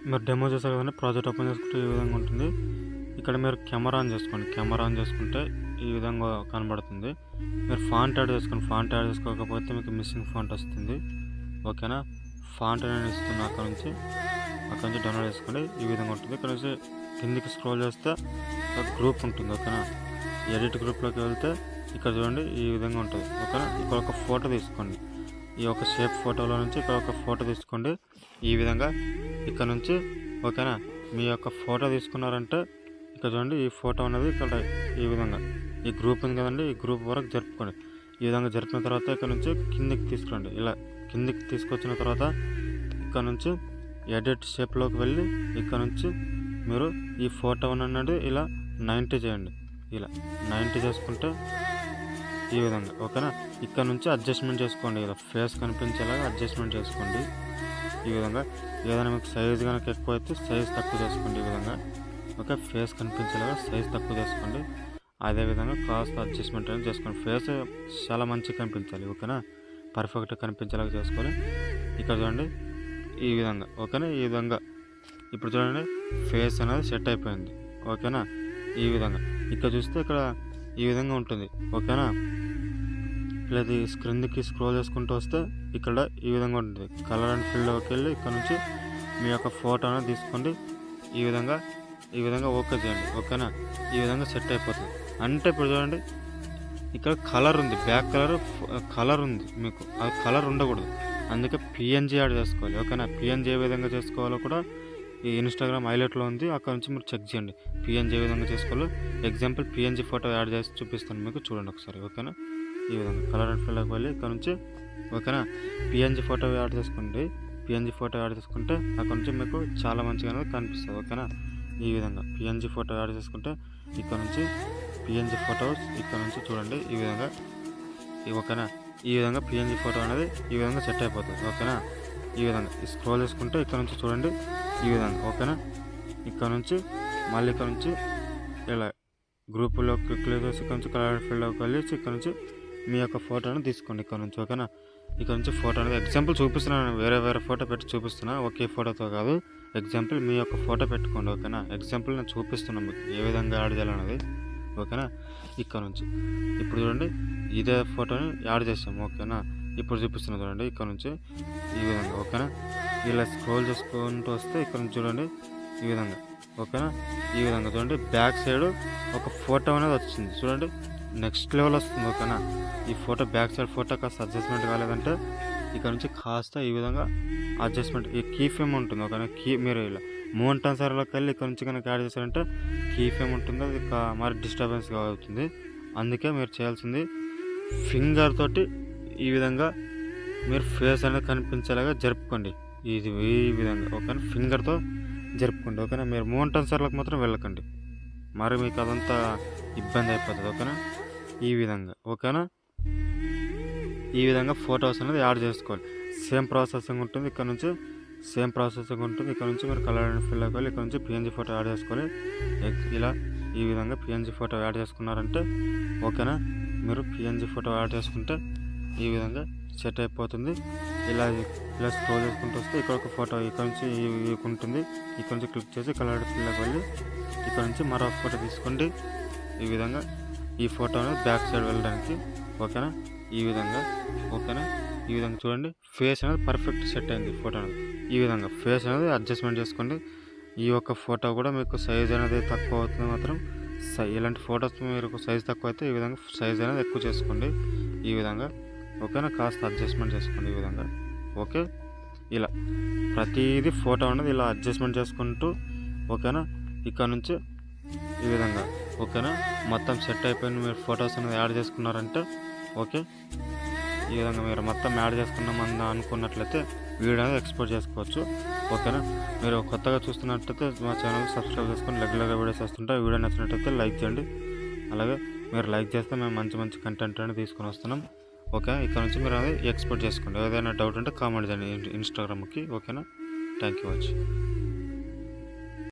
మీరు డెమో చేశారు కదండి, ప్రాజెక్ట్ ఓపెన్ చేసుకుంటే ఈ విధంగా ఉంటుంది. ఇక్కడ మీరు కెమెరా ఆన్ చేసుకోండి. కెమెరా ఆన్ చేసుకుంటే ఈ విధంగా కనబడుతుంది. మీరు ఫాంట్ యాడ్ చేసుకోండి. ఫాంట్ యాడ్ చేసుకోకపోతే మీకు మిస్సింగ్ ఫాంట్ వస్తుంది. ఓకేనా. ఫాంట్ నేను ఇస్తున్నా అక్కడ నుంచి డౌన్లోడ్ చేసుకోండి. ఈ విధంగా ఉంటుంది. ఇక్కడ నుంచి కిందికి స్క్రోల్ చేస్తే గ్రూప్ ఉంటుంది. ఓకేనా. ఎడిట్ గ్రూప్లోకి వెళ్తే ఇక్కడ చూడండి ఈ విధంగా ఉంటుంది. ఓకేనా. ఇక్కడ ఒక ఫోటో తీసుకోండి. ఈ యొక్క షేప్ ఫోటోలో నుంచి ఇక్కడ ఒక ఫోటో తీసుకోండి. ఈ విధంగా ఇక్కడ నుంచి ఓకేనా. మీ యొక్క ఫోటో తీసుకున్నారంటే ఇక్కడ చూడండి ఈ ఫోటో అనేది ఇక్కడ ఈ విధంగా ఈ గ్రూప్ ఉంది కదండి, ఈ గ్రూప్ వరకు జరుపుకోండి. ఈ విధంగా జరిపిన తర్వాత ఇక్కడ నుంచి కిందికి తీసుకురండి. ఇలా కిందికి తీసుకొచ్చిన తర్వాత ఇక్కడ నుంచి ఎడిట్ షేప్లోకి వెళ్ళి ఇక్కడ నుంచి మీరు ఈ ఫోటో అనేది ఇలా 90 చేయండి. ఇలా 90 చేసుకుంటే ఈ విధంగా ఓకేనా. ఇక్కడ నుంచి అడ్జస్ట్మెంట్ చేసుకోండి. ఇలా ఫేస్ కనిపించేలాగా అడ్జస్ట్మెంట్ చేసుకోండి. ఈ విధంగా ఏదైనా మీకు సైజ్ కనుక ఎక్కువ అయితే సైజ్ తక్కువ చేసుకోండి. ఈ విధంగా ఓకే. ఫేస్ కనిపించేలాగా సైజ్ తక్కువ చేసుకోండి. అదేవిధంగా కాస్త అడ్జస్ట్మెంట్ అనేది చేసుకోండి. ఫేస్ చాలా మంచిగా కనిపించాలి. ఓకేనా. పర్ఫెక్ట్గా కనిపించేలాగా చేసుకోవాలి. ఇక్కడ చూడండి ఈ విధంగా ఓకేనా. ఈ విధంగా ఇప్పుడు చూడండి ఫేస్ అనేది సెట్ అయిపోయింది. ఓకేనా. ఈ విధంగా ఇక్కడ చూస్తే ఇక్కడ ఈ విధంగా ఉంటుంది. ఓకేనా. లేదా ఈ క్రిందికి స్క్రోల్ చేసుకుంటూ వస్తే ఇక్కడ ఈ విధంగా ఉంటుంది. కలర్ అండ్ ఫీల్డ్లోకి వెళ్ళి ఇక్కడ నుంచి మీ యొక్క ఫోటో అనేది తీసుకోండి. ఈ విధంగా ఓకే చేయండి. ఓకేనా. ఈ విధంగా సెట్ అయిపోతుంది. అంటే ఇప్పుడు చూడండి ఇక్కడ కలర్ ఉంది, బ్యాక్ కలర్ ఉంది మీకు. అది కలర్ ఉండకూడదు. అందుకే పిఎన్జీ యాడ్ చేసుకోవాలి. ఓకేనా. పిఎన్జీ ఏ విధంగా చేసుకోవాలో కూడా ఈ ఇన్స్టాగ్రామ్ హైలైట్లో ఉంది. అక్కడ నుంచి మీరు చెక్ చేయండి పిఎన్జీ ఏ విధంగా చేసుకోవాలో. ఎగ్జాంపుల్ పిఎన్జీ ఫోటో యాడ్ చేసి చూపిస్తాను మీకు, చూడండి ఒకసారి. ఓకేనా. ఈ విధంగా కలర్ అండ్ ఫీల్డ్లోకి వెళ్ళి ఇక్కడ నుంచి ఓకేనా పిఎన్జీ ఫోటో యాడ్ చేసుకోండి. పిఎన్జీ ఫోటో యాడ్ చేసుకుంటే అక్కడ నుంచి మీకు చాలా మంచిగా కనిపిస్తుంది. ఓకేనా. ఈ విధంగా పిఎన్జీ ఫోటో యాడ్ చేసుకుంటే ఇక్కడ నుంచి పిఎన్జీ ఫోటోస్ ఇక్కడ నుంచి చూడండి ఈ విధంగా ఓకేనా. ఈ విధంగా పిఎన్జీ ఫోటో అనేది ఈ విధంగా సెట్ అయిపోతుంది. ఓకేనా. ఈ విధంగా స్క్రోల్ చేసుకుంటే ఇక్కడ నుంచి చూడండి ఈ విధంగా ఓకేనా. ఇక్కడ నుంచి మళ్ళీ ఇక్కడ నుంచి ఇలా గ్రూపులో క్లిక్ చేసి ఇక్కడ నుంచి కలర్ ఫీల్డ్లోకి వెళ్ళి ఇక్కడ నుంచి మీ యొక్క ఫోటోని తీసుకోండి ఇక్కడ నుంచి. ఓకేనా. ఇక్కడ నుంచి ఫోటో అనేది ఎగ్జాంపుల్ చూపిస్తున్నాను. వేరే ఫోటో పెట్టి చూపిస్తున్నా, ఒకే ఫోటోతో కాదు. ఎగ్జాంపుల్ మీ యొక్క ఫోటో పెట్టుకోండి. ఓకేనా. ఎగ్జాంపుల్ నేను చూపిస్తున్నాను మీకు ఏ విధంగా యాడ్ చేయాలన్నది. ఓకేనా. ఇక్కడ నుంచి ఇప్పుడు చూడండి ఇదే ఫోటోని యాడ్ చేసాము. ఓకేనా. ఇప్పుడు చూపిస్తున్నా చూడండి ఇక్కడ నుంచి ఈ విధంగా. ఓకేనా. ఇలా స్క్రోల్ చేసుకుంటూ వస్తే ఇక్కడ నుంచి చూడండి ఈ విధంగా. ఓకేనా. ఈ విధంగా చూడండి బ్యాక్ సైడ్ ఒక ఫోటో అనేది వచ్చింది చూడండి. నెక్స్ట్ లెవెల్ వస్తుంది. ఓకేనా. ఈ ఫోటో బ్యాక్ సైడ్ ఫోటో కాస్త అడ్జస్ట్మెంట్ కాలేదంటే ఇక్కడ నుంచి కాస్త ఈ విధంగా అడ్జస్ట్మెంట్ ఈ కీ ఫేమ్ ఉంటుంది. ఓకేనా. మీరు ఇలా మోన్ ట్రాన్స్ఫర్లోకి వెళ్ళి ఇక్కడ నుంచి కనుక యాడ్ చేశారంటే కీ ఫేమ్ ఉంటుంది. అది మరి డిస్టర్బెన్స్గా అవుతుంది. అందుకే మీరు చేయాల్సింది ఫింగర్ తోటి ఈ విధంగా మీరు ఫేస్ అనేది కనిపించేలాగా జరుపుకోండి. ఈ విధంగా ఓకేనా. ఫింగర్తో జరుపుకోండి. ఓకేనా. మీరు మోన్ ట్రాన్స్ఫర్లకు మాత్రం వెళ్ళకండి, మరి మీకు అదంతా ఇబ్బంది అయిపోతుంది. ఓకేనా. ఈ విధంగా ఓకేనా. ఈ విధంగా ఫొటోస్ అనేది యాడ్ చేసుకోవాలి. సేమ్ ప్రాసెసింగ్ ఉంటుంది. ఇక్కడ నుంచి సేమ్ ప్రాసెసింగ్ ఉంటుంది. ఇక్కడ నుంచి మీరు కలర్ అండ్ ఫిల్ అవ్వాలి. ఇక్కడ నుంచి పిఎన్జీ ఫోటో యాడ్ చేసుకోవాలి. ఇలా ఈ విధంగా పిఎన్జీ ఫోటో యాడ్ చేసుకున్నారంటే ఓకేనా. మీరు పిఎన్జీ ఫోటో యాడ్ చేసుకుంటే ఈ విధంగా సెట్ అయిపోతుంది. ఇలా స్క్రోల్ చేసుకుంటూ వస్తే ఇక్కడ ఒక ఫోటో ఇక్కడ నుంచి ఉంటుంది. ఇక్కడ నుంచి క్లిక్ చేసి కలర్ ఫిల్లోకి వెళ్ళి ఇక్కడ నుంచి మరో ఫోటో తీసుకోండి. ఈ విధంగా ఈ ఫోటో అనేది బ్యాక్ సైడ్ వెళ్ళడానికి. ఓకేనా. ఈ విధంగా ఓకేనా. ఈ విధంగా చూడండి ఫేస్ అనేది పర్ఫెక్ట్ సెట్ అయింది ఫోటో అనేది. ఈ విధంగా ఫేస్ అనేది అడ్జస్ట్మెంట్ చేసుకోండి. ఈ యొక్క ఫోటో కూడా మీకు సైజ్ అనేది తక్కువ అవుతుంది మాత్రం. ఇలాంటి ఫొటోస్ మీరు సైజ్ తక్కువ అయితే ఈ విధంగా సైజ్ అనేది ఎక్కువ చేసుకోండి. ఈ విధంగా ఓకేనా. కాస్త అడ్జస్ట్మెంట్ చేసుకోండి ఈ విధంగా. ఓకే. ఇలా ప్రతిదీ ఫోటో అనేది ఇలా అడ్జస్ట్మెంట్ చేసుకుంటూ ఓకేనా. ఇక్కడ నుంచి ఈ విధంగా ఓకేనా మొత్తం సెట్ అయిపోయింది. మీరు ఫొటోస్ అనేది యాడ్ చేసుకున్నారంటే ఓకే. ఈ విధంగా మీరు మొత్తం యాడ్ చేసుకున్నామని అనుకున్నట్లయితే వీడియో అనేది ఎక్స్పోర్ట్ చేసుకోవచ్చు. ఓకేనా. మీరు కొత్తగా చూస్తున్నట్లయితే మా ఛానల్ సబ్స్క్రైబ్ చేసుకొని రెగ్యులర్గా వీడియోస్ వస్తుంటాయి. వీడియో నచ్చినట్లయితే లైక్ చేయండి. అలాగే మీరు లైక్ చేస్తే మేము మంచి కంటెంట్ అనేది తీసుకొని వస్తున్నాం. ఓకే. ఇక్కడ నుంచి మీరు అది ఎక్స్పోర్ట్ చేసుకోండి. ఏదైనా డౌట్ ఉంటే కామెంట్ చేయండి ఇన్స్టాగ్రామ్కి. ఓకేనా. Thank you watch.